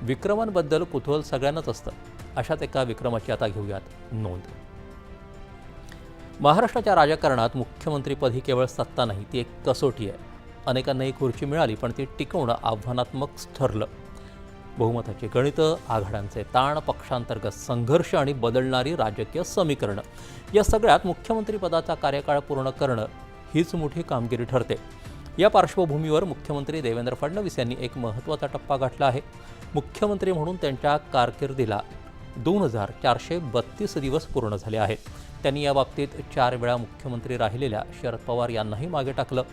विक्रमांबद्दल कुतूहल सगळ्यांनाच असतं. अशाच एका विक्रमाची आता घेऊयात नोंद. महाराष्ट्राच्या राजकारणात मुख्यमंत्रीपद ही केवळ सत्ता नाही, ती एक कसोटी आहे. अनेकांना ही खुर्ची मिळाली, पण ती टिकवणं आव्हानात्मक ठरलं. बहुमताची गणितं, आघाड्यांचे ताण, पक्षांतर्गत संघर्ष आणि बदलणारी राजकीय समीकरणं, या सगळ्यात मुख्यमंत्रीपदाचा कार्यकाळ पूर्ण करणं हीच मोठी कामगिरी ठरते. या पार्श्वभूमीवर मुख्यमंत्री देवेंद्र फडणवीस यांनी एक महत्त्वाचा टप्पा गाठला आहे. मुख्यमंत्री म्हणून त्यांच्या कारकिर्दीला 2432 दिवस पूर्ण झाले आहेत. त्यांनी याबाबतीत 4 वेळा मुख्यमंत्री राहिलेल्या शरद पवार यांनाही मागे टाकलं.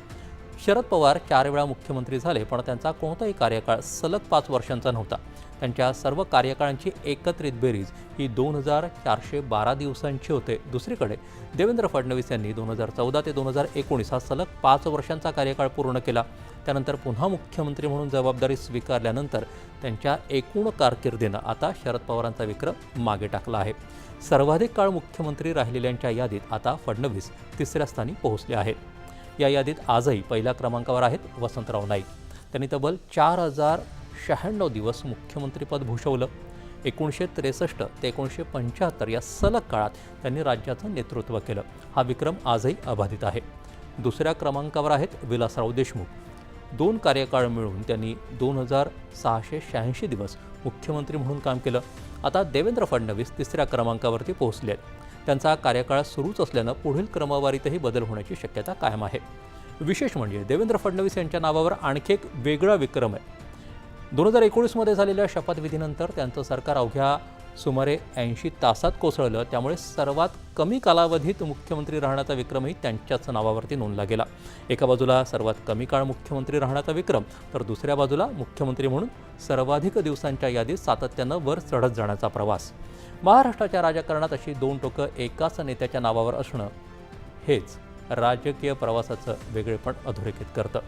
शरद पवार 4 वेळा मुख्यमंत्री झाले, पण त्यांचा कोणताही कार्यकाळ सलग 5 वर्षांचा नव्हता. त्यांच्या सर्व कार्यकाळांची एकत्रित बेरीज ही 2412 दिवसांची होते. दुसरीकडे देवेंद्र फडणवीस यांनी 2014 ते 2019 हा सलग 5 वर्षांचा कार्यकाळ पूर्ण केला. त्यानंतर पुन्हा मुख्यमंत्री म्हणून जबाबदारी स्वीकारल्यानंतर त्यांच्या एकूण कारकिर्दीनं आता शरद पवारांचा विक्रम मागे टाकला आहे. सर्वाधिक काळ मुख्यमंत्री राहिलेल्यांच्या यादीत आता फडणवीस 3ऱ्या स्थानी पोहोचले आहेत. या यादीत आजही पहिल्या क्रमांकावर आहेत वसंतराव नाईक. त्यांनी तब्बल 4096 दिवस मुख्यमंत्रीपद भूषवलं. 1963 ते 1975 या सलग काळात त्यांनी राज्याचं नेतृत्व केलं. हा विक्रम आजही अबाधित आहे. 2ऱ्या क्रमांकावर आहेत विलासराव देशमुख. 2 कार्यकाळ मिळून त्यांनी 2686 दिवस मुख्यमंत्री म्हणून काम केलं. आता देवेंद्र फडणवीस 3ऱ्या क्रमांकावरती पोहोचले आहेत. त्यांचा कार्यकाळ सुरूच असल्यानं पुढील क्रमवारीतही बदल होण्याची शक्यता कायम आहे. विशेष म्हणजे देवेंद्र फडणवीस यांच्या नावावर आणखी एक वेगळा विक्रम आहे. 2019मध्ये झालेल्या शपथविधीनंतर त्यांचं सरकार अवघ्या सुमारे 80 तासात कोसळलं. त्यामुळे सर्वात कमी कालावधीत मुख्यमंत्री राहण्याचा विक्रमही त्यांच्याच नावावरती नोंदला गेला. एका बाजूला सर्वात कमी काळ मुख्यमंत्री राहण्याचा विक्रम, तर दुसऱ्या बाजूला मुख्यमंत्री म्हणून सर्वाधिक दिवसांच्या यादीत सातत्यानं वर चढत जाण्याचा प्रवास. महाराष्ट्राच्या राजकारणात अशी 2 टोकं एकाच नेत्याच्या नावावर असणं हेच राजकीय प्रवासाचं वेगळेपण अधोरेखित करतं.